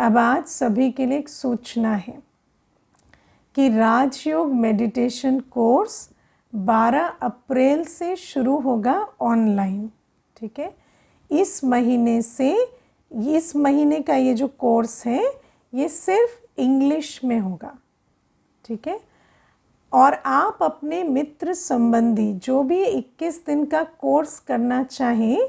अब आज सभी के लिए एक सूचना है कि राजयोग मेडिटेशन कोर्स 12 अप्रैल से शुरू होगा ऑनलाइन। ठीक है, इस महीने का ये जो कोर्स है ये सिर्फ इंग्लिश में होगा। ठीक है, और आप अपने मित्र संबंधी जो भी 21 दिन का कोर्स करना चाहें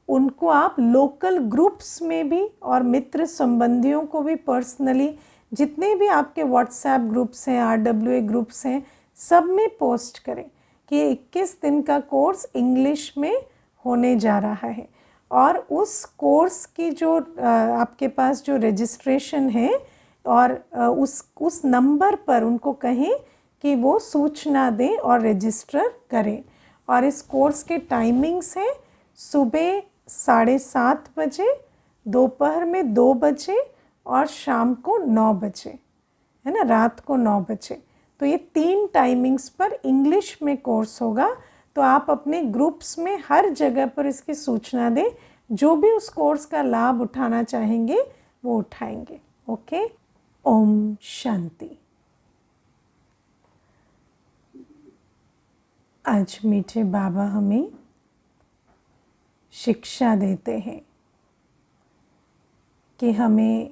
उनको आप लोकल ग्रुप्स में भी और मित्र संबंधियों को भी पर्सनली, जितने भी आपके व्हाट्सएप ग्रुप्स हैं, RWA ग्रुप्स हैं, सब में पोस्ट करें कि 21 दिन का कोर्स इंग्लिश में होने जा रहा है। और उस कोर्स की जो आपके पास जो रजिस्ट्रेशन है और उस नंबर पर उनको कहें कि वो सूचना दें और रजिस्टर करें। और इस कोर्स के टाइमिंग्स हैं सुबह 7:30 बजे, दोपहर में 2 बजे और शाम को 9 बजे, है ना, रात को 9 बजे। तो ये 3 टाइमिंग्स पर इंग्लिश में कोर्स होगा। तो आप अपने ग्रुप्स में हर जगह पर इसकी सूचना दें, जो भी उस कोर्स का लाभ उठाना चाहेंगे वो उठाएंगे। ओके, ओम शांति। आज मीठे बाबा हमें शिक्षा देते हैं कि हमें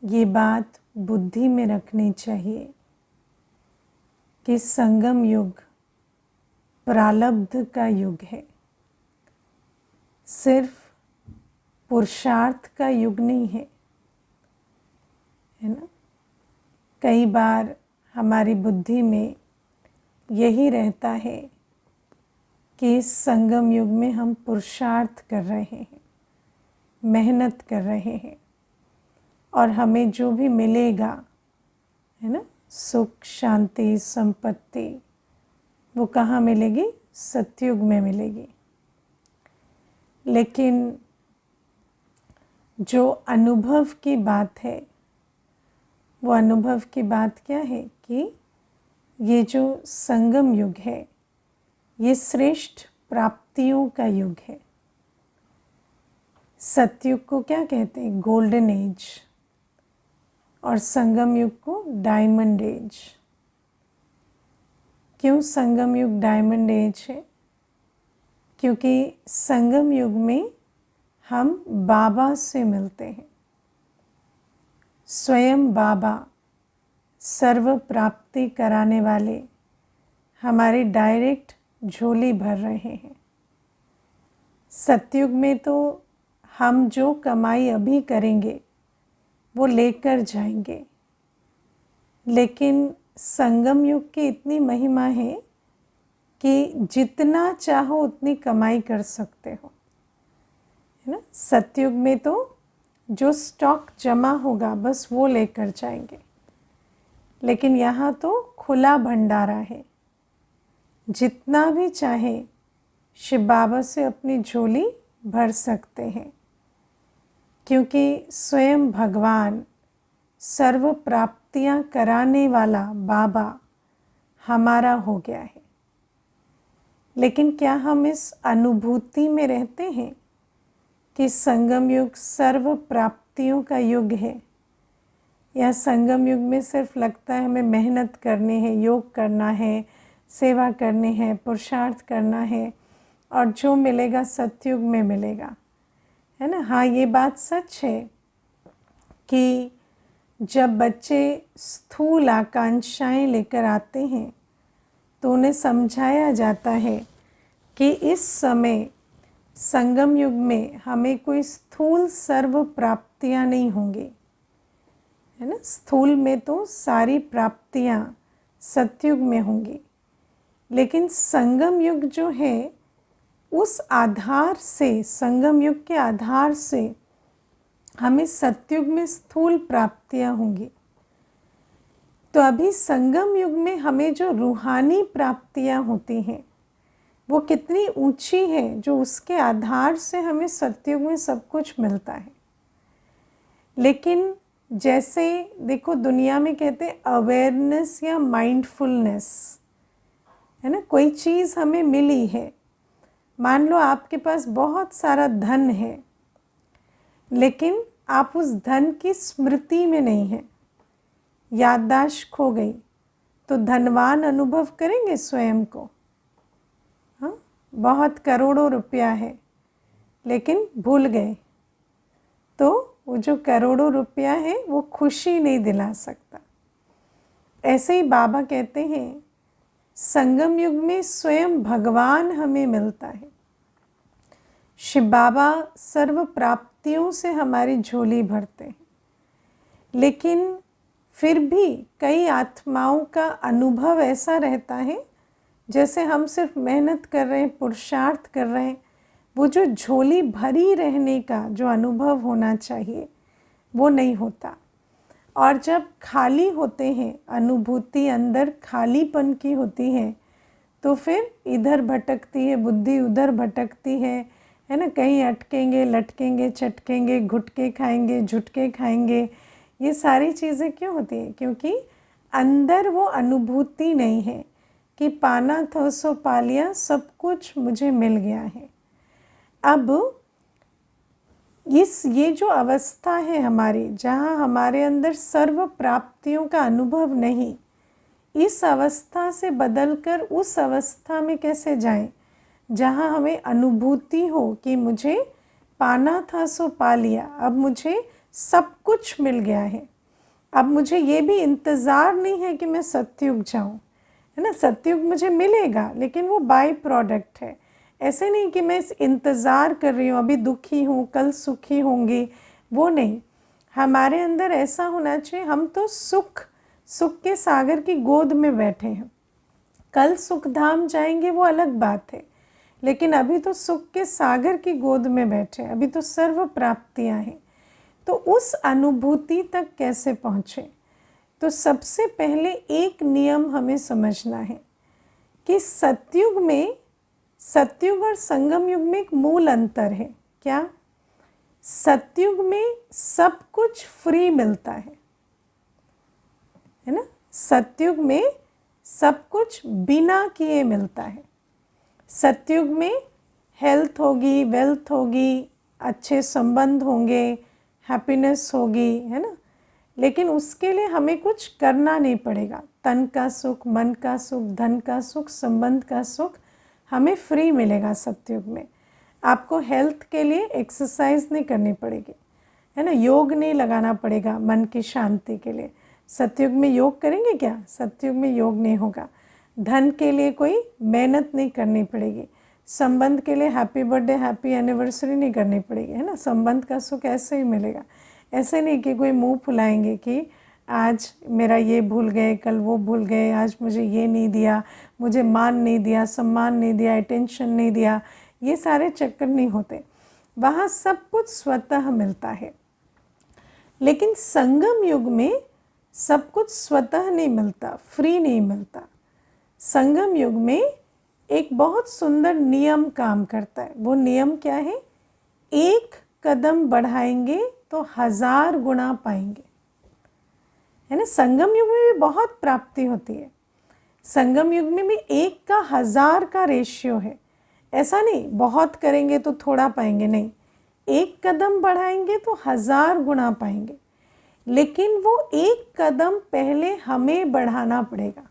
ये बात बुद्धि में रखनी चाहिए कि संगम युग प्रारब्ध का युग है, सिर्फ पुरुषार्थ का युग नहीं है, है ना। कई बार हमारी बुद्धि में यही रहता है कि इस संगम युग में हम पुरुषार्थ कर रहे हैं, मेहनत कर रहे हैं और हमें जो भी मिलेगा, है ना, सुख शांति संपत्ति, वो कहाँ मिलेगी? सतयुग में मिलेगी। लेकिन जो अनुभव की बात है, वो अनुभव की बात क्या है कि ये जो संगम युग है ये श्रेष्ठ प्राप्तियों का युग है। सतयुग को क्या कहते हैं? Golden age. और संगम युग को डायमंड एज। क्यों संगम युग डायमंड एज है? क्योंकि संगम युग में हम बाबा से मिलते हैं। स्वयं बाबा सर्व प्राप्ति कराने वाले हमारे डायरेक्ट झोली भर रहे हैं। सतयुग में तो हम जो कमाई अभी करेंगे वो लेकर जाएंगे, लेकिन संगम युग की इतनी महिमा है कि जितना चाहो उतनी कमाई कर सकते हो, है ना। सतयुग में तो जो स्टॉक जमा होगा बस वो लेकर जाएंगे, लेकिन यहाँ तो खुला भंडारा है, जितना भी चाहे शिव बाबा से अपनी झोली भर सकते हैं, क्योंकि स्वयं भगवान सर्व प्राप्तियां कराने वाला बाबा हमारा हो गया है। लेकिन क्या हम इस अनुभूति में रहते हैं कि संगम युग सर्व प्राप्तियों का युग है, या संगम युग में सिर्फ लगता है हमें मेहनत करनी है, योग करना है, सेवा करनी है, पुरुषार्थ करना है और जो मिलेगा सतयुग में मिलेगा, है ना। हाँ, ये बात सच है कि जब बच्चे स्थूल आकांक्षाएं लेकर आते हैं तो उन्हें समझाया जाता है कि इस समय संगम युग में हमें कोई स्थूल सर्व प्राप्तियां नहीं होंगी, है ना। स्थूल में तो सारी प्राप्तियां सतयुग में होंगी, लेकिन संगम युग जो है उस आधार से, संगम युग के आधार से हमें सतयुग में स्थूल प्राप्तियां होंगी। तो अभी संगम युग में हमें जो रूहानी प्राप्तियां होती हैं वो कितनी ऊंची है, जो उसके आधार से हमें सतयुग में सब कुछ मिलता है। लेकिन जैसे देखो दुनिया में कहते हैं अवेयरनेस या माइंडफुलनेस, है ना। कोई चीज़ हमें मिली है, मान लो आपके पास बहुत सारा धन है, लेकिन आप उस धन की स्मृति में नहीं हैं, याददाश्त खो गई, तो धनवान अनुभव करेंगे स्वयं को? हाँ, बहुत करोड़ों रुपया है लेकिन भूल गए, तो वो जो करोड़ों रुपया है वो खुशी नहीं दिला सकता। ऐसे ही बाबा कहते हैं संगम युग में स्वयं भगवान हमें मिलता है। शिव बाबा सर्व प्राप्तियों से हमारी झोली भरते हैं, लेकिन फिर भी कई आत्माओं का अनुभव ऐसा रहता है जैसे हम सिर्फ मेहनत कर रहे हैं, पुरुषार्थ कर रहे हैं, वो जो झोली भरी रहने का जो अनुभव होना चाहिए वो नहीं होता। और जब खाली होते हैं, अनुभूति अंदर खालीपन की होती है, तो फिर इधर भटकती है बुद्धि, उधर भटकती है ना। कहीं अटकेंगे, लटकेंगे, चटकेंगे, घुटके खाएंगे, झुटके खाएंगे। ये सारी चीज़ें क्यों होती हैं? क्योंकि अंदर वो अनुभूति नहीं है कि पाना था सो पा लिया, सब कुछ मुझे मिल गया है। अब ये जो अवस्था है हमारी, जहाँ हमारे अंदर सर्व प्राप्तियों का अनुभव नहीं, इस अवस्था से बदलकर उस अवस्था में कैसे जाएं जहाँ हमें अनुभूति हो कि मुझे पाना था सो पा लिया, अब मुझे सब कुछ मिल गया है। अब मुझे ये भी इंतज़ार नहीं है कि मैं सतयुग जाऊँ, है ना। सतयुग मुझे मिलेगा लेकिन वो बाय प्रोडक्ट है। ऐसे नहीं कि मैं इस इंतज़ार कर रही हूँ, अभी दुखी हूँ, कल सुखी होंगी, वो नहीं। हमारे अंदर ऐसा होना चाहिए, हम तो सुख के सागर की गोद में बैठे हैं। कल सुख धाम जाएंगे वो अलग बात है, लेकिन अभी तो सुख के सागर की गोद में बैठे हैं, अभी तो सर्व प्राप्तियाँ हैं। तो उस अनुभूति तक कैसे पहुँचे? तो सबसे पहले एक नियम हमें समझना है कि सतयुग और संगम युग में एक मूल अंतर है। क्या? सतयुग में सब कुछ फ्री मिलता है ना। सतयुग में सब कुछ बिना किए मिलता है। सतयुग में हेल्थ होगी, वेल्थ होगी, अच्छे संबंध होंगे, हैप्पीनेस होगी, है ना। लेकिन उसके लिए हमें कुछ करना नहीं पड़ेगा। तन का सुख, मन का सुख, धन का सुख, संबंध का सुख हमें फ्री मिलेगा सतयुग में। आपको हेल्थ के लिए एक्सरसाइज नहीं करनी पड़ेगी, है ना। योग नहीं लगाना पड़ेगा मन की शांति के लिए। सतयुग में योग करेंगे क्या? सतयुग में योग नहीं होगा। धन के लिए कोई मेहनत नहीं करनी पड़ेगी। संबंध के लिए हैप्पी बर्थडे, हैप्पी एनिवर्सरी नहीं करनी पड़ेगी, है ना। संबंध का सुख ऐसे ही मिलेगा। ऐसे नहीं कि कोई मुंह फुलाएंगे कि आज मेरा ये भूल गए, कल वो भूल गए, आज मुझे ये नहीं दिया, मुझे मान नहीं दिया, सम्मान नहीं दिया, अटेंशन नहीं दिया। ये सारे चक्कर नहीं होते। वहाँ सब कुछ स्वतः मिलता है। लेकिन संगम युग में सब कुछ स्वतः नहीं मिलता, फ्री नहीं मिलता। संगम युग में एक बहुत सुंदर नियम काम करता है। वो नियम क्या है? एक कदम बढ़ाएंगे तो 1000 गुना पाएंगे, है ना। संगम युग में भी बहुत प्राप्ति होती है। संगम युग में भी 1 का 1000 का रेशियो है। ऐसा नहीं बहुत करेंगे तो थोड़ा पाएंगे, नहीं। एक कदम बढ़ाएंगे तो 1000 गुना पाएंगे। लेकिन वो एक कदम पहले हमें बढ़ाना पड़ेगा,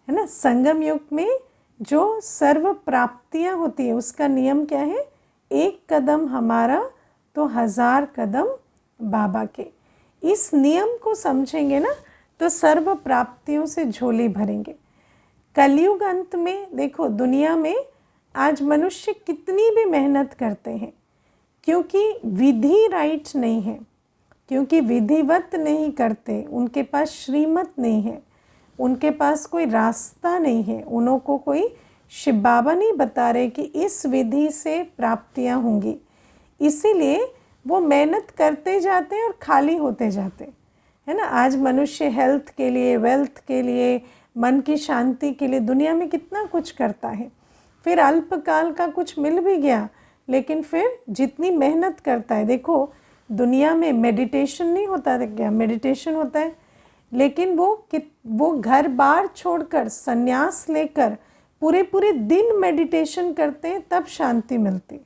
है ना। संगम युग में जो सर्व प्राप्तियाँ होती है उसका नियम क्या है? एक कदम हमारा तो 1000 कदम बाबा के। इस नियम को समझेंगे ना तो सर्व प्राप्तियों से झोली भरेंगे। कलयुग अंत में देखो, दुनिया में आज मनुष्य कितनी भी मेहनत करते हैं, क्योंकि विधि राइट नहीं है, क्योंकि विधिवत नहीं करते, उनके पास श्रीमत नहीं है, उनके पास कोई रास्ता नहीं है, उनको कोई शिव बाबा नहीं बता रहे कि इस विधि से प्राप्तियां होंगी। इसीलिए वो मेहनत करते जाते हैं और खाली होते जाते, है ना। आज मनुष्य हेल्थ के लिए, वेल्थ के लिए, मन की शांति के लिए दुनिया में कितना कुछ करता है। फिर अल्पकाल का कुछ मिल भी गया, लेकिन फिर जितनी मेहनत करता है, देखो दुनिया में मेडिटेशन नहीं होता है क्या? मेडिटेशन होता है, लेकिन वो घर बार छोड़कर संन्यास लेकर पूरे दिन मेडिटेशन करते हैं, तब शांति मिलती,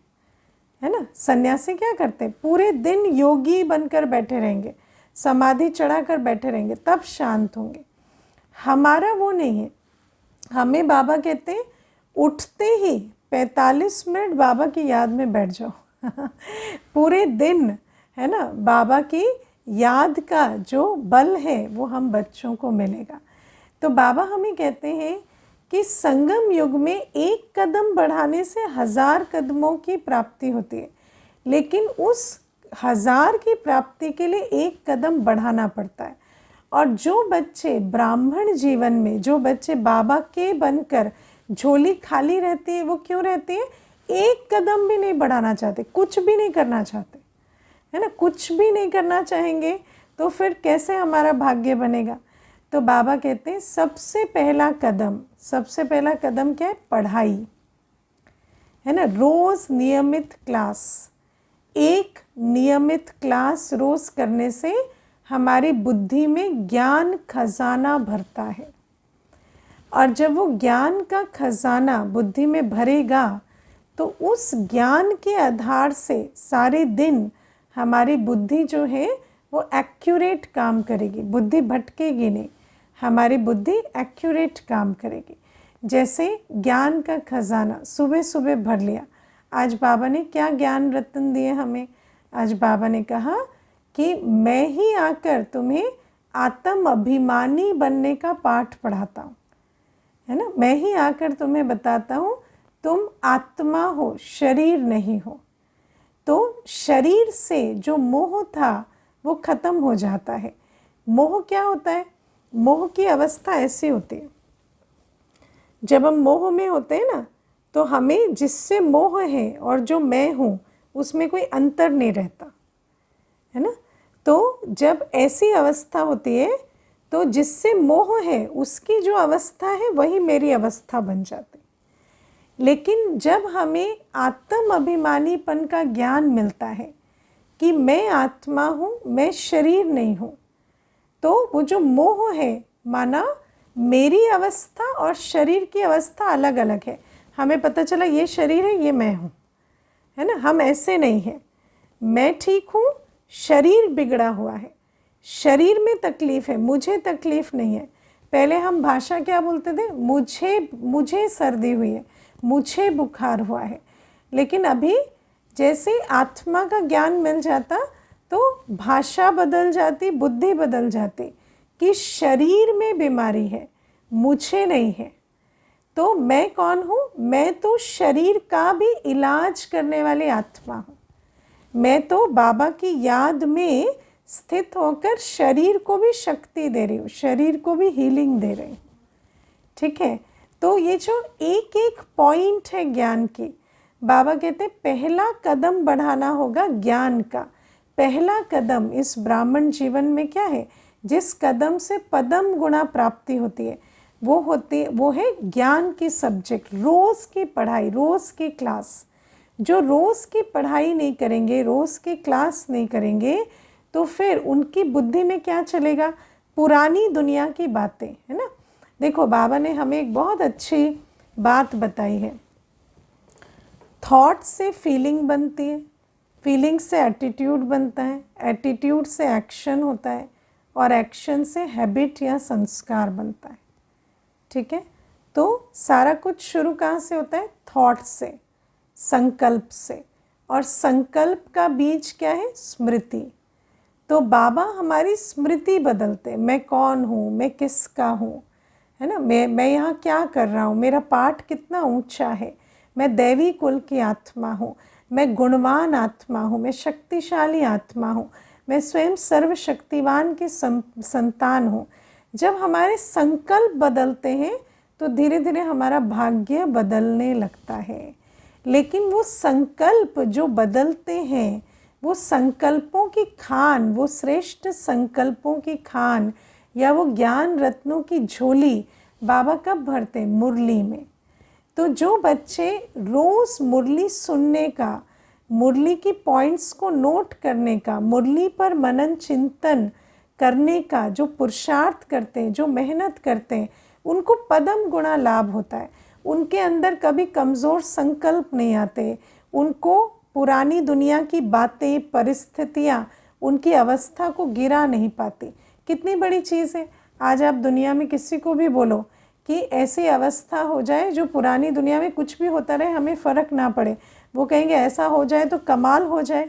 है ना। सन्यासी क्या करते हैं, पूरे दिन योगी बनकर बैठे रहेंगे, समाधि चढ़ाकर बैठे रहेंगे, तब शांत होंगे। हमारा वो नहीं है। हमें बाबा कहते हैं उठते ही 45 मिनट बाबा की याद में बैठ जाओ पूरे दिन, है ना। बाबा की याद का जो बल है वो हम बच्चों को मिलेगा। तो बाबा हमें कहते हैं कि संगम युग में एक कदम बढ़ाने से 1000 कदमों की प्राप्ति होती है, लेकिन उस 1000 की प्राप्ति के लिए एक कदम बढ़ाना पड़ता है। और जो बच्चे ब्राह्मण जीवन में, जो बच्चे बाबा के बनकर झोली खाली रहती है, वो क्यों रहती है, एक कदम भी नहीं बढ़ाना चाहते, कुछ भी नहीं करना चाहते, है ना। कुछ भी नहीं करना चाहेंगे तो फिर कैसे हमारा भाग्य बनेगा। तो बाबा कहते हैं सबसे पहला कदम क्या है, पढ़ाई, है ना। रोज नियमित क्लास, एक नियमित क्लास रोज करने से हमारी बुद्धि में ज्ञान खजाना भरता है। और जब वो ज्ञान का खजाना बुद्धि में भरेगा तो उस ज्ञान के आधार से सारे दिन हमारी बुद्धि जो है वो एक्यूरेट काम करेगी, बुद्धि भटकेगी नहीं, हमारी बुद्धि एक्यूरेट काम करेगी। जैसे ज्ञान का खजाना सुबह सुबह भर लिया। आज बाबा ने क्या ज्ञान रत्न दिए हमें। आज बाबा ने कहा कि मैं ही आकर तुम्हें आत्म अभिमानी बनने का पाठ पढ़ाता हूँ, है ना। मैं ही आकर तुम्हें बताता हूँ तुम आत्मा हो, शरीर नहीं हो। तो शरीर से जो मोह था वो खत्म हो जाता है। मोह क्या होता है, मोह की अवस्था ऐसी होती है, जब हम मोह में होते हैं ना तो हमें जिससे मोह है और जो मैं हूँ उसमें कोई अंतर नहीं रहता, है ना। तो जब ऐसी अवस्था होती है तो जिससे मोह है उसकी जो अवस्था है वही मेरी अवस्था बन जाती। लेकिन जब हमें आत्म अभिमानीपन का ज्ञान मिलता है कि मैं आत्मा हूँ, मैं शरीर नहीं हूँ, तो वो जो मोह है, माना मेरी अवस्था और शरीर की अवस्था अलग अलग है। हमें पता चला ये शरीर है, ये मैं हूँ, है ना। हम ऐसे नहीं हैं, मैं ठीक हूँ, शरीर बिगड़ा हुआ है, शरीर में तकलीफ़ है, मुझे तकलीफ़ नहीं है। पहले हम भाषा क्या बोलते थे, मुझे सर्दी हुई है, मुझे बुखार हुआ है। लेकिन अभी जैसे आत्मा का ज्ञान मिल जाता तो भाषा बदल जाती, बुद्धि बदल जाती कि शरीर में बीमारी है, मुझे नहीं है। तो मैं कौन हूँ, मैं तो शरीर का भी इलाज करने वाली आत्मा हूँ। मैं तो बाबा की याद में स्थित होकर शरीर को भी शक्ति दे रही हूँ, शरीर को भी हीलिंग दे रही हूँ, ठीक है। तो ये जो एक एक पॉइंट है ज्ञान की, बाबा कहते हैं पहला कदम बढ़ाना होगा ज्ञान का। पहला कदम इस ब्राह्मण जीवन में क्या है, जिस कदम से पदम गुणा प्राप्ति होती है वो है ज्ञान की सब्जेक्ट, रोज़ की पढ़ाई, रोज़ की क्लास। जो रोज़ की पढ़ाई नहीं करेंगे, रोज़ की क्लास नहीं करेंगे, तो फिर उनकी बुद्धि में क्या चलेगा, पुरानी दुनिया की बातें, है ना। देखो बाबा ने हमें एक बहुत अच्छी बात बताई है, थॉट से फीलिंग बनती है, फीलिंग से एटीट्यूड बनता है, एटीट्यूड से एक्शन होता है और एक्शन से हैबिट या संस्कार बनता है, ठीक है। तो सारा कुछ शुरू कहाँ से होता है, थॉट से, संकल्प से। और संकल्प का बीज क्या है, स्मृति। तो बाबा हमारी स्मृति बदलते, मैं कौन हूँ, मैं किसका हूँ, है ना। मैं यहाँ क्या कर रहा हूँ, मेरा पाठ कितना ऊंचा है, मैं दैवी कुल की आत्मा हूँ, मैं गुणवान आत्मा हूँ, मैं शक्तिशाली आत्मा हूँ, मैं स्वयं सर्वशक्तिवान की संतान हूँ। जब हमारे संकल्प बदलते हैं तो धीरे धीरे हमारा भाग्य बदलने लगता है। लेकिन वो संकल्प जो बदलते हैं, वो संकल्पों की खान, वो श्रेष्ठ संकल्पों की खान या वो ज्ञान रत्नों की झोली बाबा कब भरते हैं, मुरली में। तो जो बच्चे रोज़ मुरली सुनने का, मुरली की पॉइंट्स को नोट करने का, मुरली पर मनन चिंतन करने का जो पुरुषार्थ करते हैं, जो मेहनत करते हैं, उनको पदम गुणा लाभ होता है। उनके अंदर कभी कमज़ोर संकल्प नहीं आते, उनको पुरानी दुनिया की बातें, परिस्थितियाँ उनकी अवस्था को गिरा नहीं पाती। कितनी बड़ी चीज़ है। आज आप दुनिया में किसी को भी बोलो कि ऐसी अवस्था हो जाए जो पुरानी दुनिया में कुछ भी होता रहे, हमें फ़र्क ना पड़े, वो कहेंगे ऐसा हो जाए तो कमाल हो जाए।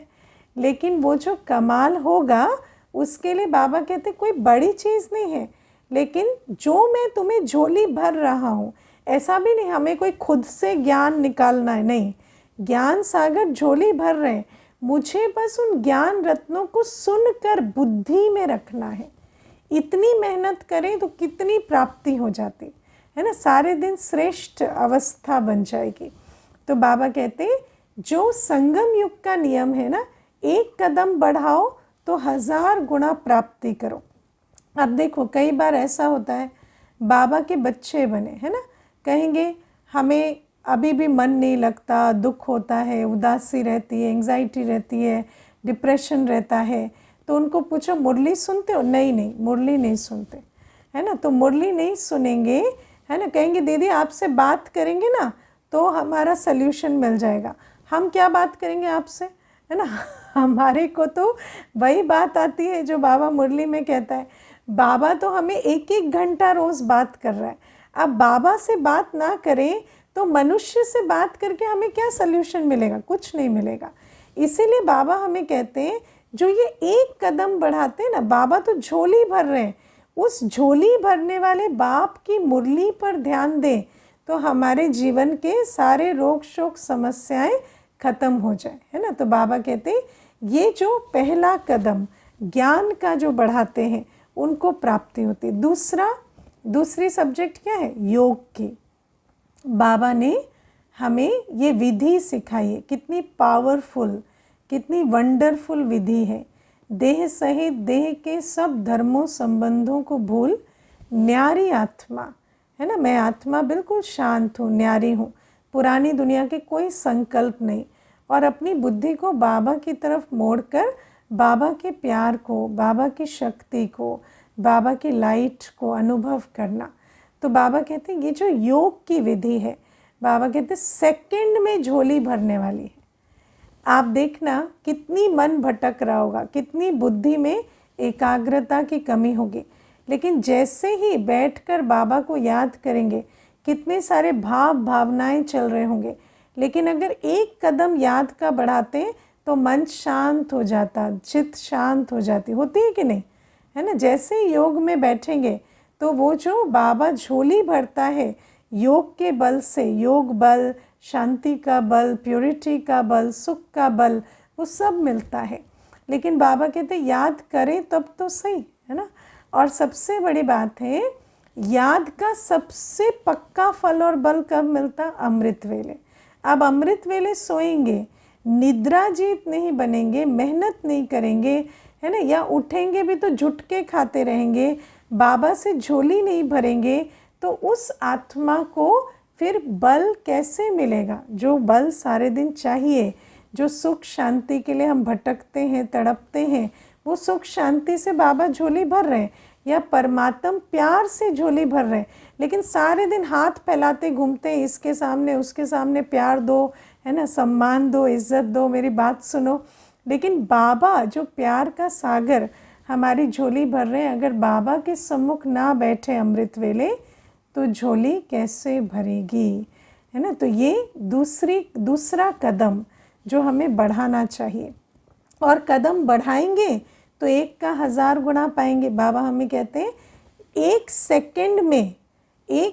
लेकिन वो जो कमाल होगा उसके लिए बाबा कहते कोई बड़ी चीज़ नहीं है, लेकिन जो मैं तुम्हें झोली भर रहा हूँ, ऐसा भी नहीं हमें कोई खुद से ज्ञान निकालना है, नहीं, ज्ञान सागर झोली भर रहे हैं, मुझे बस उन ज्ञान रत्नों को सुनकर बुद्धि में रखना है। इतनी मेहनत करें तो कितनी प्राप्ति हो जाती है ना, सारे दिन श्रेष्ठ अवस्था बन जाएगी। तो बाबा कहते जो संगम युग का नियम है ना, एक कदम बढ़ाओ तो 1000 गुना प्राप्ति करो। अब देखो कई बार ऐसा होता है, बाबा के बच्चे बने है ना, कहेंगे हमें अभी भी मन नहीं लगता, दुख होता है, उदासी रहती है, एंग्जाइटी रहती है, डिप्रेशन रहता है, तो उनको पूछो मुरली सुनते हो? नहीं नहीं, मुरली नहीं सुनते, है ना। तो मुरली नहीं सुनेंगे, है ना, कहेंगे दीदी आपसे बात करेंगे ना तो हमारा सल्यूशन मिल जाएगा। हम क्या बात करेंगे आपसे, है ना, हमारे को तो वही बात आती है जो बाबा मुरली में कहता है। बाबा तो हमें 1-1 घंटा रोज़ बात कर रहा है। अब बाबा से बात ना करें तो मनुष्य से बात करके हमें क्या सल्यूशन मिलेगा? कुछ नहीं मिलेगा। इसीलिए बाबा हमें कहते हैं जो ये एक कदम बढ़ाते हैं ना, बाबा तो झोली भर रहे हैं, उस झोली भरने वाले बाप की मुरली पर ध्यान दें तो हमारे जीवन के सारे रोग शोक समस्याएं खत्म हो जाए, है ना। तो बाबा कहते हैं ये जो पहला कदम ज्ञान का जो बढ़ाते हैं उनको प्राप्ति होती है। दूसरी सब्जेक्ट क्या है? योग की। बाबा ने हमें ये विधि सिखाई है, कितनी पावरफुल, कितनी वंडरफुल विधि है। देह सहित देह के सब धर्मों संबंधों को भूल न्यारी आत्मा, है ना, मैं आत्मा बिल्कुल शांत हूँ, न्यारी हूँ, पुरानी दुनिया के कोई संकल्प नहीं, और अपनी बुद्धि को बाबा की तरफ मोड़कर बाबा के प्यार को, बाबा की शक्ति को, बाबा की लाइट को अनुभव करना। तो बाबा कहते हैं ये जो योग की विधि है, बाबा कहते हैं सेकंड में झोली भरने वाली है। आप देखना कितनी मन भटक रहा होगा, कितनी बुद्धि में एकाग्रता की कमी होगी, लेकिन जैसे ही बैठकर बाबा को याद करेंगे कितने सारे भावनाएं चल रहे होंगे, लेकिन अगर एक कदम याद का बढ़ाते हैं तो मन शांत हो जाता, चित्त शांत हो जाती, होती है कि नहीं, है ना। जैसे ही योग में बैठेंगे तो वो जो बाबा झोली भरता है योग के बल से, योग बल, शांति का बल, प्योरिटी का बल, सुख का बल, वो सब मिलता है। लेकिन बाबा कहते याद करें तब तो सही, है ना। और सबसे बड़ी बात है याद का सबसे पक्का फल और बल कब मिलता? अमृत वेले। अब अमृत वेले सोएंगे, निद्राजीत नहीं बनेंगे, मेहनत नहीं करेंगे, है ना, या उठेंगे भी तो झुटके खाते रहेंगे, बाबा से झोली नहीं भरेंगे, तो उस आत्मा को फिर बल कैसे मिलेगा? जो बल सारे दिन चाहिए, जो सुख शांति के लिए हम भटकते हैं, तड़पते हैं, वो सुख शांति से बाबा झोली भर रहे हैं, या परमात्म प्यार से झोली भर रहे हैं। लेकिन सारे दिन हाथ फैलाते घूमते हैं, इसके सामने उसके सामने प्यार दो, है ना, सम्मान दो, इज्जत दो, मेरी बात सुनो। लेकिन बाबा जो प्यार का सागर हमारी झोली भर रहे हैं, अगर बाबा के सम्मुख ना बैठे अमृत वेले तो झोली कैसे भरेगी, है ना। तो ये दूसरा कदम जो हमें बढ़ाना चाहिए, और कदम बढ़ाएंगे तो 1 का 1000 गुना पाएंगे। बाबा हमें कहते हैं 1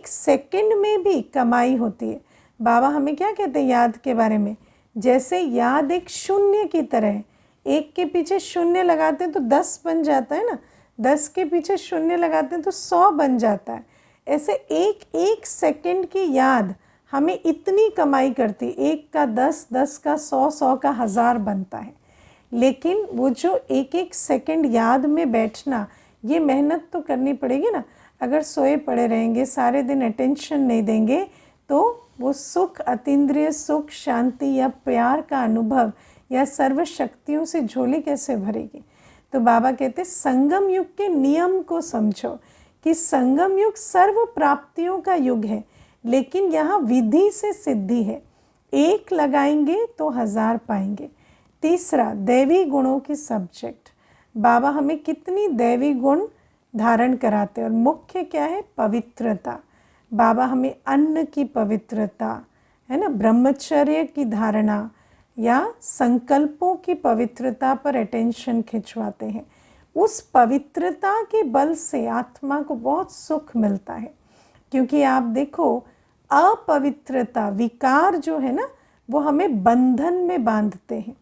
सेकंड में भी कमाई होती है। बाबा हमें क्या कहते हैं याद के बारे में? जैसे याद एक शून्य की तरह है, 1 के पीछे शून्य लगाते हैं तो 10 बन जाता है ना, 10 के पीछे शून्य लगाते हैं तो 100 बन जाता है। ऐसे एक सेकंड की याद हमें इतनी कमाई करती, 1 का 10, 10 का 100, 100 का 1000 बनता है। लेकिन वो जो एक सेकंड याद में बैठना, ये मेहनत तो करनी पड़ेगी ना। अगर सोए पड़े रहेंगे, सारे दिन अटेंशन नहीं देंगे, तो वो सुख, अतीन्द्रिय सुख, शांति या प्यार का अनुभव या सर्व शक्तियों से झोली कैसे भरेगी? तो बाबा कहते संगम युग के नियम को समझो कि संगम युग सर्व प्राप्तियों का युग है, लेकिन यहाँ विधि से सिद्धि है। एक लगाएंगे तो 1000 पाएंगे। तीसरा, दैवी गुणों की सब्जेक्ट। बाबा हमें कितनी दैवी गुण धारण कराते हैं, और मुख्य क्या है? पवित्रता। बाबा हमें अन्न की पवित्रता, है ना, ब्रह्मचर्य की धारणा या संकल्पों की पवित्रता पर अटेंशन खिंचवाते हैं। उस पवित्रता के बल से आत्मा को बहुत सुख मिलता है, क्योंकि आप देखो अपवित्रता, विकार जो है ना, वो हमें बंधन में बांधते हैं।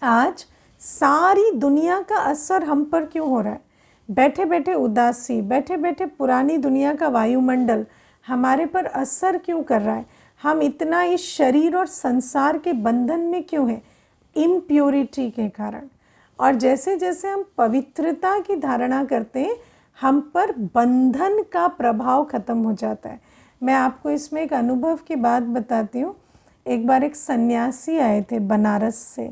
आज सारी दुनिया का असर हम पर क्यों हो रहा है? बैठे बैठे उदासी, बैठे बैठे पुरानी दुनिया का वायुमंडल हमारे पर असर क्यों कर रहा है? हम इतना इस शरीर और संसार के बंधन में क्यों हैं? इम्प्योरिटी के कारण। और जैसे जैसे हम पवित्रता की धारणा करते हैं, हम पर बंधन का प्रभाव खत्म हो जाता है। मैं आपको इसमें एक अनुभव की बात बताती हूँ। एक बार एक सन्यासी आए थे बनारस से,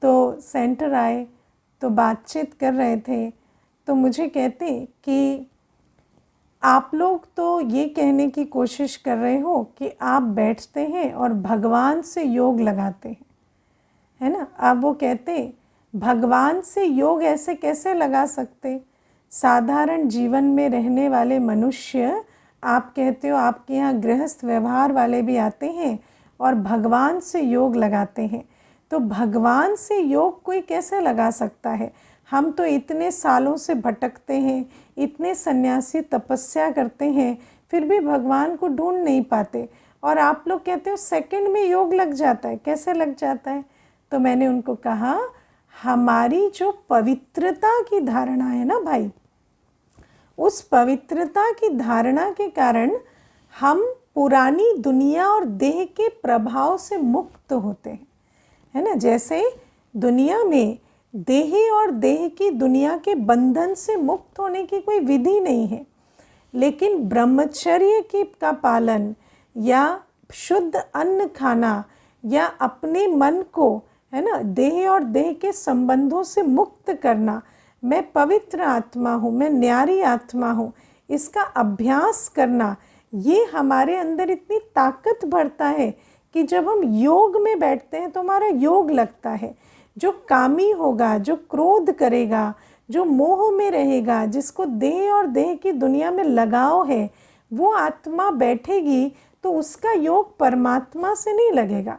तो सेंटर आए, तो बातचीत कर रहे थे, तो मुझे कहते कि आप लोग तो ये कहने की कोशिश कर रहे हो कि आप बैठते हैं और भगवान से योग लगाते हैं, है ना। अब वो कहते भगवान से योग ऐसे कैसे लगा सकते? साधारण जीवन में रहने वाले मनुष्य, आप कहते हो आपके यहाँ गृहस्थ व्यवहार वाले भी आते हैं और भगवान से योग लगाते हैं, तो भगवान से योग कोई कैसे लगा सकता है? हम तो इतने सालों से भटकते हैं, इतने सन्यासी तपस्या करते हैं, फिर भी भगवान को ढूंढ नहीं पाते, और आप लोग कहते हो सेकंड में योग लग जाता है। कैसे लग जाता है? तो मैंने उनको कहा, हमारी जो पवित्रता की धारणा है ना भाई, उस पवित्रता की धारणा के कारण हम पुरानी दुनिया और देह के प्रभाव से मुक्त होते हैं, है ना। जैसे दुनिया में देह और देह की दुनिया के बंधन से मुक्त होने की कोई विधि नहीं है, लेकिन ब्रह्मचर्य की का पालन या शुद्ध अन्न खाना या अपने मन को, है ना, देह और देह के संबंधों से मुक्त करना, मैं पवित्र आत्मा हूँ, मैं न्यारी आत्मा हूँ, इसका अभ्यास करना, ये हमारे अंदर इतनी ताकत भरता है कि जब हम योग में बैठते हैं तो हमारा योग लगता है। जो कामी होगा, जो क्रोध करेगा, जो मोह में रहेगा, जिसको देह और देह की दुनिया में लगाव है, वो आत्मा बैठेगी तो उसका योग परमात्मा से नहीं लगेगा।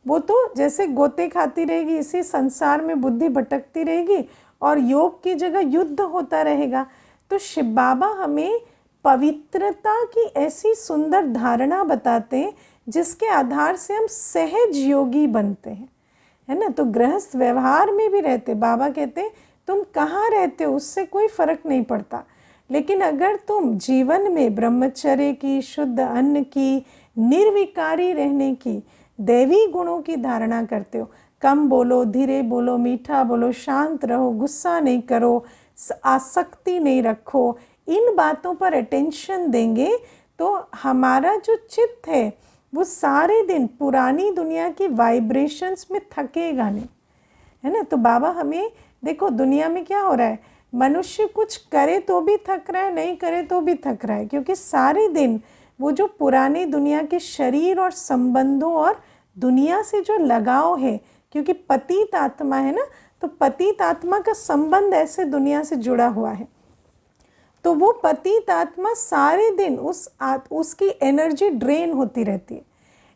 वो तो जैसे गोते खाती रहेगी, इसी संसार में बुद्धि भटकती रहेगी और योग की जगह युद्ध होता रहेगा। तो शिव बाबा हमें पवित्रता की ऐसी सुंदर धारणा बताते हैं जिसके आधार से हम सहज योगी बनते हैं, है ना। तो गृहस्थ व्यवहार में भी रहते, बाबा कहते हैं तुम कहाँ रहते हो उससे कोई फर्क नहीं पड़ता, लेकिन अगर तुम जीवन में ब्रह्मचर्य की, शुद्ध अन्न की, निर्विकारी रहने की, दैवी गुणों की धारणा करते हो, कम बोलो, धीरे बोलो, मीठा बोलो, शांत रहो, गुस्सा नहीं करो, आसक्ति नहीं रखो, इन बातों पर अटेंशन देंगे, तो हमारा जो चित्त है वो सारे दिन पुरानी दुनिया की वाइब्रेशंस में थकेगा नहीं, है ना। तो बाबा हमें देखो, दुनिया में क्या हो रहा है, मनुष्य कुछ करे तो भी थक रहा है, नहीं करे तो भी थक रहा है, क्योंकि सारे दिन वो जो पुरानी दुनिया के शरीर और संबंधों और दुनिया से जो लगाव है, क्योंकि पतित आत्मा है ना, तो पतित आत्मा का संबंध ऐसे दुनिया से जुड़ा हुआ है, तो वो पतित आत्मा सारे दिन उसकी एनर्जी ड्रेन होती रहती है।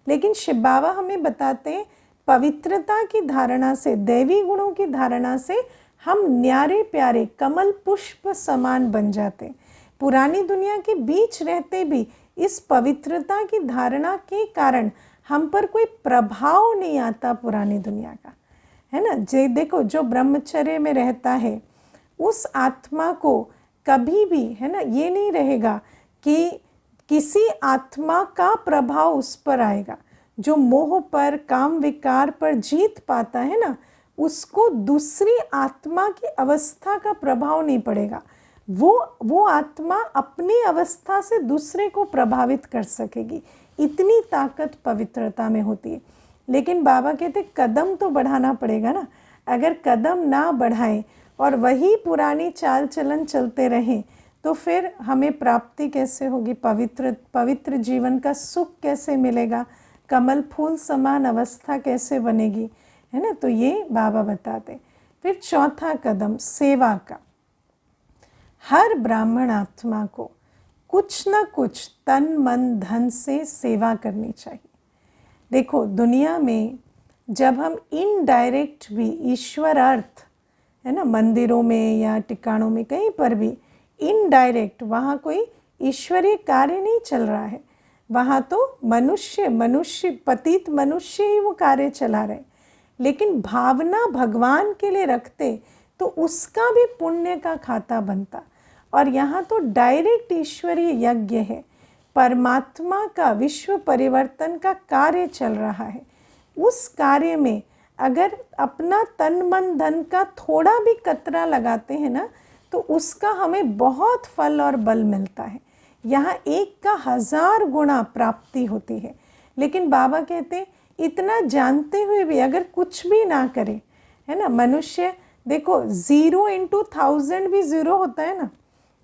लेकिन शिव बाबा हमें बताते हैं पवित्रता की धारणा से, दैवी गुणों की धारणा से हम न्यारे प्यारे कमल पुष्प समान बन जाते हैं। पुरानी दुनिया के बीच रहते भी इस पवित्रता की धारणा के कारण हम पर कोई प्रभाव नहीं आता पुरानी दुनिया का, है ना। जे देखो, जो ब्रह्मचर्य में रहता है उस आत्मा को कभी भी, है ना, ये नहीं रहेगा कि किसी आत्मा का प्रभाव उस पर आएगा। जो मोह पर, काम विकार पर जीत पाता है ना, उसको दूसरी आत्मा की अवस्था का प्रभाव नहीं पड़ेगा। वो आत्मा अपनी अवस्था से दूसरे को प्रभावित कर सकेगी, इतनी ताकत पवित्रता में होती है। लेकिन बाबा कहते कदम तो बढ़ाना पड़ेगा ना। अगर कदम ना बढ़ाएं और वही पुरानी चाल चलन चलते रहें तो फिर हमें प्राप्ति कैसे होगी, पवित्र जीवन का सुख कैसे मिलेगा, कमल फूल समान अवस्था कैसे बनेगी, है ना। तो ये बाबा बताते। फिर चौथा कदम सेवा का। हर ब्राह्मण आत्मा को कुछ ना कुछ तन मन धन से सेवा करनी चाहिए। देखो दुनिया में जब हम इनडायरेक्ट भी ईश्वर अर्थ, है ना, मंदिरों में या टिकाणों में कहीं पर भी इनडायरेक्ट वहाँ कोई ईश्वरीय कार्य नहीं चल रहा है, वहाँ तो मनुष्य पतित मनुष्य ही वो कार्य चला रहे। लेकिन भावना भगवान के लिए रखते तो उसका भी पुण्य का खाता बनता। और यहाँ तो डायरेक्ट ईश्वरीय यज्ञ है, परमात्मा का विश्व परिवर्तन का कार्य चल रहा है। उस कार्य में अगर अपना तन मन धन का थोड़ा भी कतरा लगाते हैं ना, तो उसका हमें बहुत फल और बल मिलता है। यहाँ 1 का 1000 गुना प्राप्ति होती है। लेकिन बाबा कहते इतना जानते हुए भी अगर कुछ भी ना करे, है ना, मनुष्य देखो 0 into 1000 भी 0 होता है ना,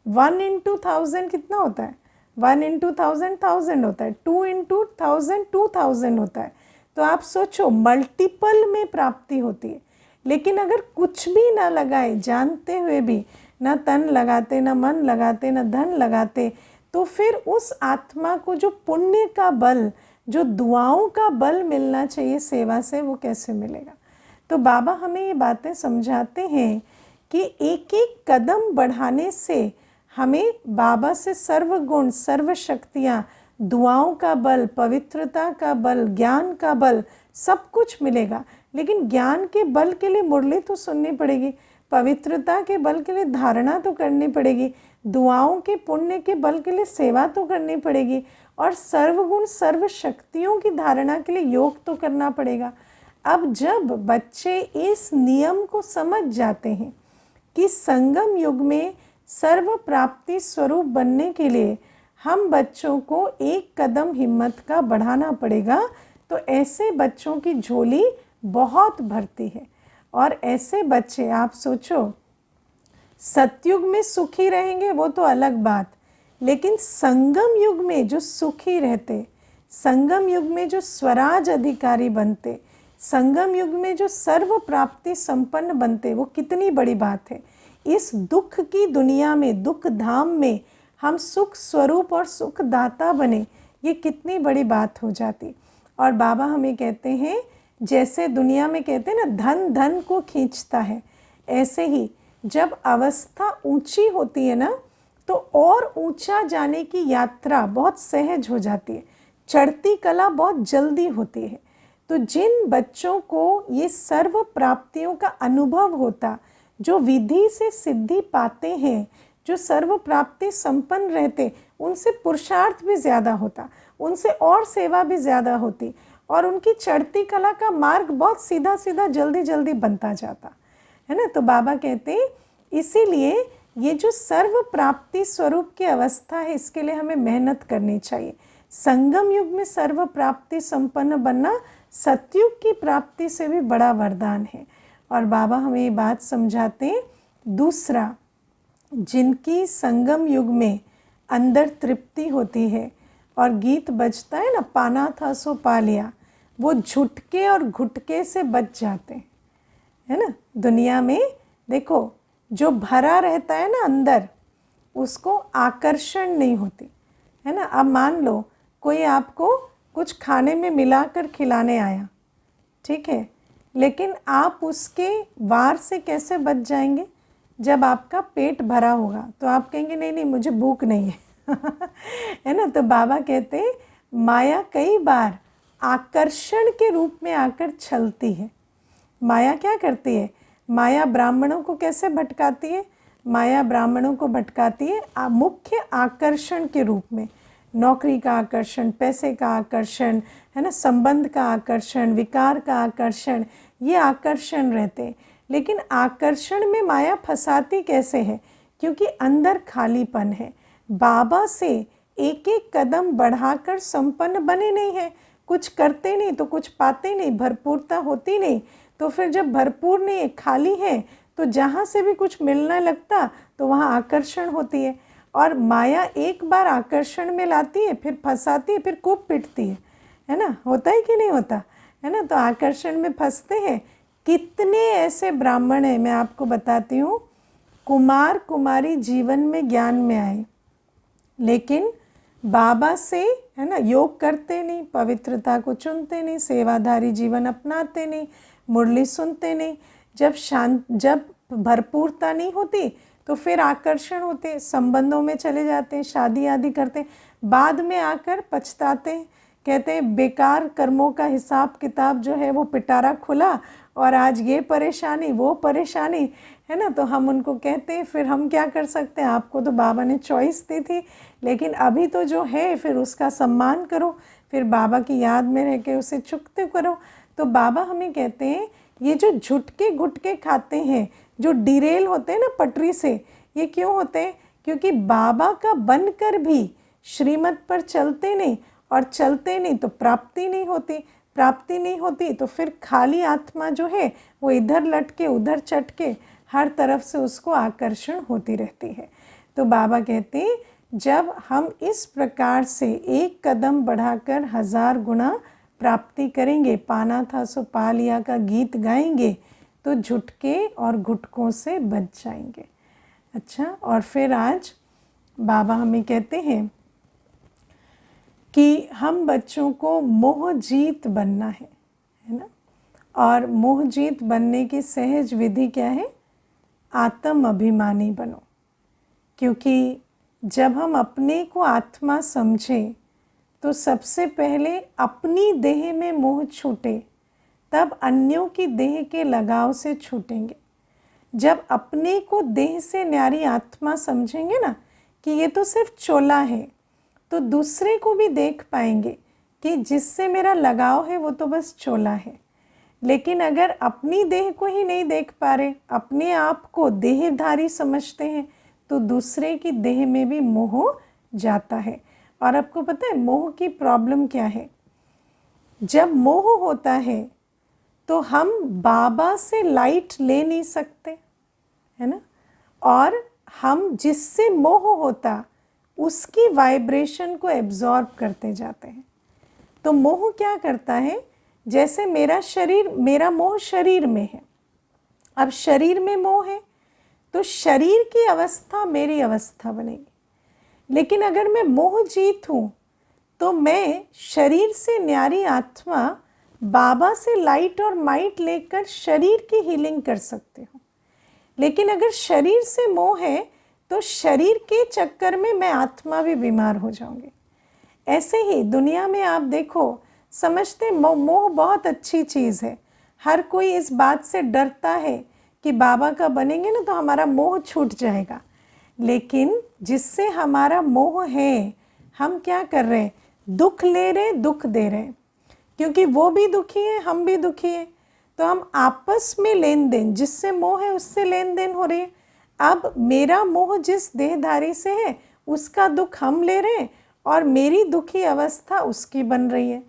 1 into 1000 कितना होता है, 1 into 1000 1000 होता है, 2 into 1000 2000 होता है। तो आप सोचो मल्टीपल में प्राप्ति होती है। लेकिन अगर कुछ भी ना लगाए, जानते हुए भी ना तन लगाते, ना मन लगाते, ना धन लगाते, तो फिर उस आत्मा को जो पुण्य का बल, जो दुआओं का बल मिलना चाहिए सेवा से, वो कैसे मिलेगा। तो बाबा हमें ये बातें समझाते हैं कि एक एक कदम बढ़ाने से हमें बाबा से सर्वगुण सर्व शक्तियाँ, दुआओं का बल, पवित्रता का बल, ज्ञान का बल, सब कुछ मिलेगा। लेकिन ज्ञान के बल के लिए मुरली तो सुननी पड़ेगी, पवित्रता के बल के लिए धारणा तो करनी पड़ेगी, दुआओं के पुण्य के बल के लिए सेवा तो करनी पड़ेगी, और सर्वगुण सर्व शक्तियों की धारणा के लिए योग तो करना पड़ेगा। अब जब बच्चे इस नियम को समझ जाते हैं कि संगम युग में सर्व प्राप्ति स्वरूप बनने के लिए हम बच्चों को एक कदम हिम्मत का बढ़ाना पड़ेगा, तो ऐसे बच्चों की झोली बहुत भरती है। और ऐसे बच्चे आप सोचो सतयुग में सुखी रहेंगे वो तो अलग बात, लेकिन संगम युग में जो सुखी रहते, संगम युग में जो स्वराज अधिकारी बनते, संगम युग में जो सर्व प्राप्ति संपन्न बनते, वो कितनी बड़ी बात है। इस दुख की दुनिया में, दुख धाम में हम सुख स्वरूप और सुख दाता बने, ये कितनी बड़ी बात हो जाती। और बाबा हमें कहते हैं जैसे दुनिया में कहते हैं ना धन धन को खींचता है, ऐसे ही जब अवस्था ऊंची होती है ना, तो और ऊंचा जाने की यात्रा बहुत सहज हो जाती है, चढ़ती कला बहुत जल्दी होती है। तो जिन बच्चों को ये सर्व प्राप्तियों का अनुभव होता, जो विधि से सिद्धि पाते हैं, जो सर्व प्राप्ति संपन्न रहते, उनसे पुरुषार्थ भी ज़्यादा होता, उनसे और सेवा भी ज़्यादा होती, और उनकी चढ़ती कला का मार्ग बहुत सीधा सीधा जल्दी जल्दी बनता जाता है ना। तो बाबा कहते हैं इसीलिए ये जो सर्व प्राप्ति स्वरूप की अवस्था है, इसके लिए हमें मेहनत करनी चाहिए। संगम युग में सर्व प्राप्ति संपन्न बनना सतयुग की प्राप्ति से भी बड़ा वरदान है। और बाबा हमें ये बात समझाते हैं। दूसरा, जिनकी संगम युग में अंदर तृप्ति होती है और गीत बजता है ना, पाना था सो पा लिया, वो झुटके और घुटके से बच जाते हैं, है ना। दुनिया में देखो जो भरा रहता है ना अंदर, उसको आकर्षण नहीं होती, है ना। अब मान लो कोई आपको कुछ खाने में मिलाकर खिलाने आया, ठीक है, लेकिन आप उसके वार से कैसे बच जाएंगे। जब आपका पेट भरा होगा तो आप कहेंगे नहीं नहीं मुझे भूख नहीं है है ना। तो बाबा कहते हैं माया कई बार आकर्षण के रूप में आकर छलती है। माया क्या करती है, माया ब्राह्मणों को कैसे भटकाती है, माया ब्राह्मणों को भटकाती है मुख्य आकर्षण के रूप में, नौकरी का आकर्षण, पैसे का आकर्षण, है ना, संबंध का आकर्षण, विकार का आकर्षण, ये आकर्षण रहते हैं। लेकिन आकर्षण में माया फंसाती कैसे है, क्योंकि अंदर खालीपन है। बाबा से एक एक कदम बढ़ाकर संपन्न बने नहीं है, कुछ करते नहीं तो कुछ पाते नहीं, भरपूरता होती नहीं। तो फिर जब भरपूर नहीं है, खाली है, तो जहाँ से भी कुछ मिलने लगता तो वहाँ आकर्षण होती है। और माया एक बार आकर्षण में लाती है, फिर फंसाती है, फिर खूब पिटती है है ना, होता है कि नहीं होता है ना। तो आकर्षण में फंसते हैं। कितने ऐसे ब्राह्मण हैं, मैं आपको बताती हूँ, कुमार कुमारी जीवन में ज्ञान में आए, लेकिन बाबा से, है ना, योग करते नहीं, पवित्रता को चुनते नहीं, सेवाधारी जीवन अपनाते नहीं, मुरली सुनते नहीं। जब भरपूरता नहीं होती तो फिर आकर्षण होते, संबंधों में चले जाते हैं, शादी आदि करते, बाद में आकर पछताते, कहते हैं बेकार कर्मों का हिसाब किताब जो है वो पिटारा खुला, और आज ये परेशानी वो परेशानी, है ना। तो हम उनको कहते हैं फिर हम क्या कर सकते हैं, आपको तो बाबा ने चॉइस दी थी, लेकिन अभी तो जो है फिर उसका सम्मान करो, फिर बाबा की याद में रह के उसे चुकते करो। तो बाबा हमें कहते हैं ये जो झुटके गुटके खाते हैं, जो डिरेल होते हैं ना पटरी से, ये क्यों होते हैं, क्योंकि बाबा का बनकर भी श्रीमत पर चलते नहीं, और चलते नहीं तो प्राप्ति नहीं होती, प्राप्ति नहीं होती तो फिर खाली आत्मा जो है वो इधर लटके उधर चटके, हर तरफ से उसको आकर्षण होती रहती है। तो बाबा कहते हैं जब हम इस प्रकार से एक कदम बढ़ाकर 1000 गुना प्राप्ति करेंगे, पाना था सो पा लिया का गीत गाएंगे, तो झुटके और घुटकों से बच जाएंगे। अच्छा, और फिर आज बाबा हमें कहते हैं कि हम बच्चों को मोह जीत बनना है ना। और मोह जीत बनने की सहज विधि क्या है, आत्म अभिमानी बनो। क्योंकि जब हम अपने को आत्मा समझें तो सबसे पहले अपनी देह में मोह छूटे, तब अन्यों की देह के लगाव से छूटेंगे। जब अपने को देह से न्यारी आत्मा समझेंगे ना कि ये तो सिर्फ चोला है, तो दूसरे को भी देख पाएंगे कि जिससे मेरा लगाव है वो तो बस चोला है। लेकिन अगर अपनी देह को ही नहीं देख पा रहे, अपने आप को देहधारी समझते हैं, तो दूसरे की देह में भी मोह जाता है। और आपको पता है मोह की प्रॉब्लम क्या है, जब मोह होता है तो हम बाबा से लाइट ले नहीं सकते, है ना, और हम जिससे मोह होता उसकी वाइब्रेशन को एब्जॉर्ब करते जाते हैं। तो मोह क्या करता है, जैसे मेरा मोह शरीर में है, अब शरीर में मोह है तो शरीर की अवस्था मेरी अवस्था बनेगी। लेकिन अगर मैं मोह जीत हूँ तो मैं शरीर से न्यारी आत्मा बाबा से लाइट और माइट लेकर शरीर की हीलिंग कर सकती हूँ। लेकिन अगर शरीर से मोह है तो शरीर के चक्कर में मैं आत्मा भी बीमार हो जाऊंगी। ऐसे ही दुनिया में आप देखो, समझते मोह बहुत अच्छी चीज़ है, हर कोई इस बात से डरता है कि बाबा का बनेंगे ना तो हमारा मोह छूट जाएगा। लेकिन जिससे हमारा मोह है, हम क्या कर रहे हैं, दुख ले रहे, दुख दे रहे हैं, क्योंकि वो भी दुखी है हम भी दुखी है। तो हम आपस में लेन देन, जिससे मोह है उससे लेन देन हो रही है। अब मेरा मोह जिस देहधारी से है उसका दुख हम ले रहे हैं, और मेरी दुखी अवस्था उसकी बन रही है।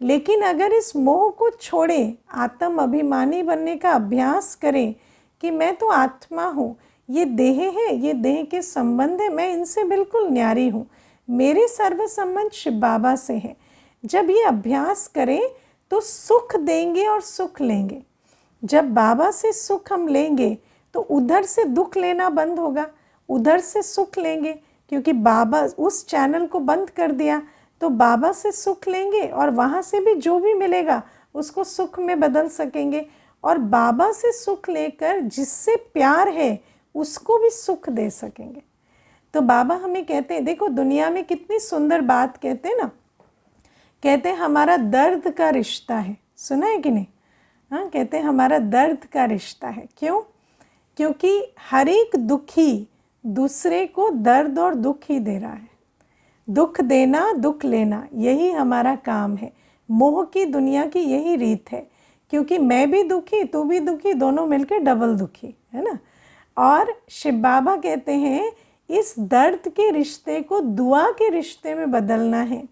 लेकिन अगर इस मोह को छोड़ें, आत्म अभिमानी बनने का अभ्यास करें कि मैं तो आत्मा हूँ, ये देह है, ये देह के संबंध है, मैं इनसे बिल्कुल न्यारी हूँ, मेरे सर्व संबंध शिव बाबा से है। जब ये अभ्यास करें तो सुख देंगे और सुख लेंगे। जब बाबा से सुख हम लेंगे तो उधर से दुख लेना बंद होगा, उधर से सुख लेंगे, क्योंकि बाबा उस चैनल को बंद कर दिया तो बाबा से सुख लेंगे और वहाँ से भी जो भी मिलेगा उसको सुख में बदल सकेंगे। और बाबा से सुख लेकर जिससे प्यार है उसको भी सुख दे सकेंगे। तो बाबा हमें कहते हैं, देखो दुनिया में कितनी सुंदर बात कहते हैं ना, कहते हैं हमारा दर्द का रिश्ता है, सुना है कि नहीं? हाँ, कहते हैं हमारा दर्द का रिश्ता है। क्यों? क्योंकि हर एक दुखी दूसरे को दर्द और दुख ही दे रहा है। दुख देना दुख लेना यही हमारा काम है। मोह की दुनिया की यही रीत है, क्योंकि मैं भी दुखी तू भी दुखी, दोनों मिलकर डबल दुखी, है ना। और शिव बाबा कहते हैं इस दर्द के रिश्ते को दुआ के रिश्ते में बदलना है।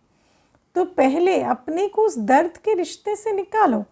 तो पहले अपने को उस दर्द के रिश्ते से निकालो।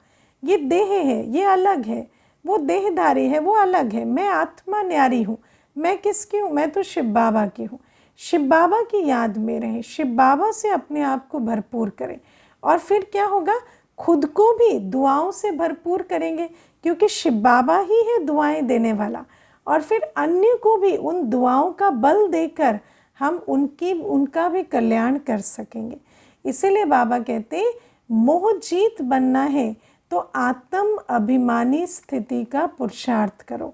ये देह है, ये अलग है, वो देहधारी है, वो अलग है, मैं आत्मा न्यारी हूँ। मैं किसकी हूँ? मैं तो शिव बाबा की हूँ। शिव बाबा की याद में रहें, शिव बाबा से अपने आप को भरपूर करें। और फिर क्या होगा, खुद को भी दुआओं से भरपूर करेंगे, क्योंकि शिव बाबा ही है दुआएं देने वाला। और फिर अन्य को भी उन दुआओं का बल देकर हम उनका भी कल्याण कर सकेंगे। इसीलिए बाबा कहते मोह जीत बनना है तो आत्म अभिमानी स्थिति का पुरुषार्थ करो।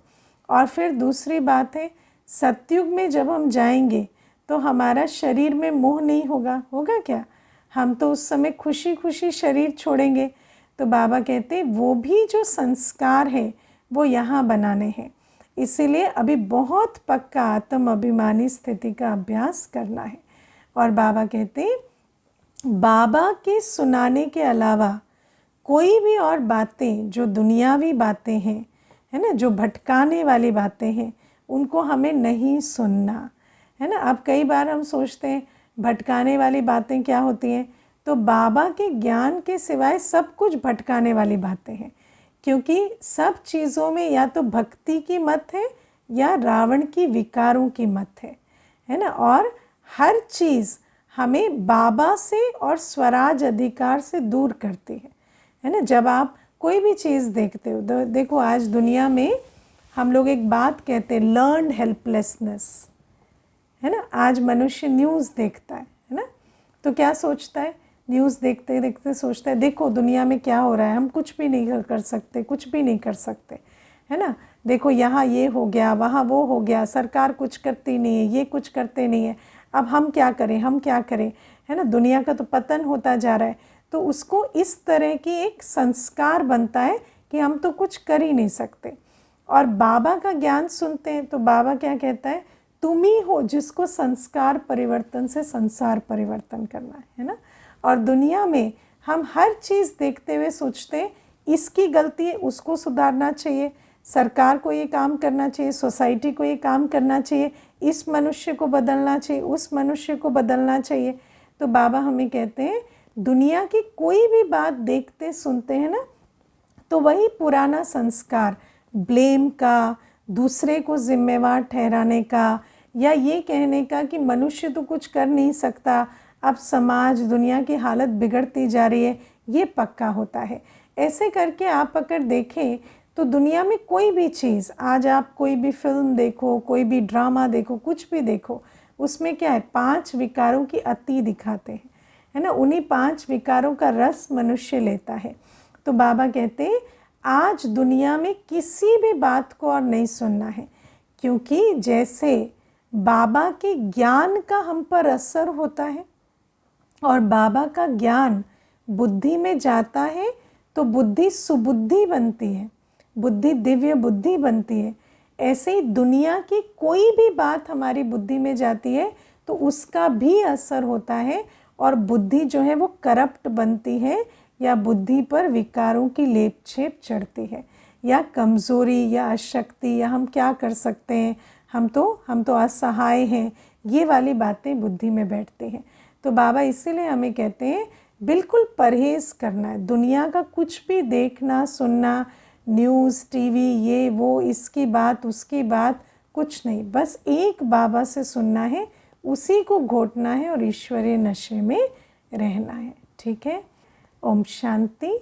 और फिर दूसरी बात है, सतयुग में जब हम जाएंगे तो हमारा शरीर में मोह नहीं होगा। होगा क्या? हम तो उस समय खुशी खुशी शरीर छोड़ेंगे। तो बाबा कहते वो भी जो संस्कार है वो यहाँ बनाने हैं। इसीलिए अभी बहुत पक्का आत्म अभिमानी स्थिति का अभ्यास करना है। और बाबा कहते बाबा के सुनाने के अलावा कोई भी और बातें जो दुनियावी बातें हैं, है ना, जो भटकाने वाली बातें हैं, उनको हमें नहीं सुनना, है ना। अब कई बार हम सोचते हैं भटकाने वाली बातें क्या होती हैं, तो बाबा के ज्ञान के सिवाय सब कुछ भटकाने वाली बातें हैं, क्योंकि सब चीज़ों में या तो भक्ति की मत है या रावण की विकारों की मत है ना। और हर चीज़ हमें बाबा से और स्वराज अधिकार से दूर करती है ना। जब आप कोई भी चीज़ देखते हो, देखो आज दुनिया में हम लोग एक बात कहते हैं, लर्न्ड हेल्पलेसनेस, है ना। आज मनुष्य न्यूज़ देखता है ना, तो क्या सोचता है, न्यूज़ देखते देखते सोचता है देखो दुनिया में क्या हो रहा है, हम कुछ भी नहीं कर सकते, कुछ भी नहीं कर सकते, है ना। देखो यहाँ ये हो गया, वहाँ वो हो गया, सरकार कुछ करती नहीं है, ये कुछ करते नहीं है, अब हम क्या करें, हम क्या करें, है ना। दुनिया का तो पतन होता जा रहा है। तो उसको इस तरह की एक संस्कार बनता है कि हम तो कुछ कर ही नहीं सकते। और बाबा का ज्ञान सुनते हैं तो बाबा क्या कहता है, तुम ही हो जिसको संस्कार परिवर्तन से संसार परिवर्तन करना है ना। और दुनिया में हम हर चीज़ देखते हुए सोचते हैं इसकी गलती है, उसको सुधारना चाहिए, सरकार को ये काम करना चाहिए, सोसाइटी को ये काम करना चाहिए, इस मनुष्य को बदलना चाहिए, उस मनुष्य को बदलना चाहिए। तो बाबा हमें कहते हैं दुनिया की कोई भी बात देखते सुनते हैं ना, तो वही पुराना संस्कार ब्लेम का, दूसरे को जिम्मेवार ठहराने का, या ये कहने का कि मनुष्य तो कुछ कर नहीं सकता, अब समाज दुनिया की हालत बिगड़ती जा रही है, ये पक्का होता है। ऐसे करके आप अगर देखें तो दुनिया में कोई भी चीज़, आज आप कोई भी फिल्म देखो, कोई भी ड्रामा देखो, कुछ भी देखो, उसमें क्या है, 5 विकारों की अति दिखाते हैं, है ना। उन्हीं 5 विकारों का रस मनुष्य लेता है। तो बाबा कहते हैं आज दुनिया में किसी भी बात को और नहीं सुनना है, क्योंकि जैसे बाबा के ज्ञान का हम पर असर होता है और बाबा का ज्ञान बुद्धि में जाता है तो बुद्धि सुबुद्धि बनती है, बुद्धि दिव्य बुद्धि बनती है। ऐसे ही दुनिया की कोई भी बात हमारी बुद्धि में जाती है तो उसका भी असर होता है और बुद्धि जो है वो करप्ट बनती है, या बुद्धि पर विकारों की लेप छेप चढ़ती है, या कमज़ोरी या अशक्ति, या हम क्या कर सकते हैं, हम तो असहाय हैं, ये वाली बातें बुद्धि में बैठती हैं। तो बाबा इसीलिए हमें कहते हैं बिल्कुल परहेज़ करना है, दुनिया का कुछ भी देखना सुनना, न्यूज़ टीवी ये वो, इसकी बात उसकी बात, कुछ नहीं, बस एक बाबा से सुनना है, उसी को घोटना है और ईश्वरीय नशे में रहना है। ठीक है। ओम शांति।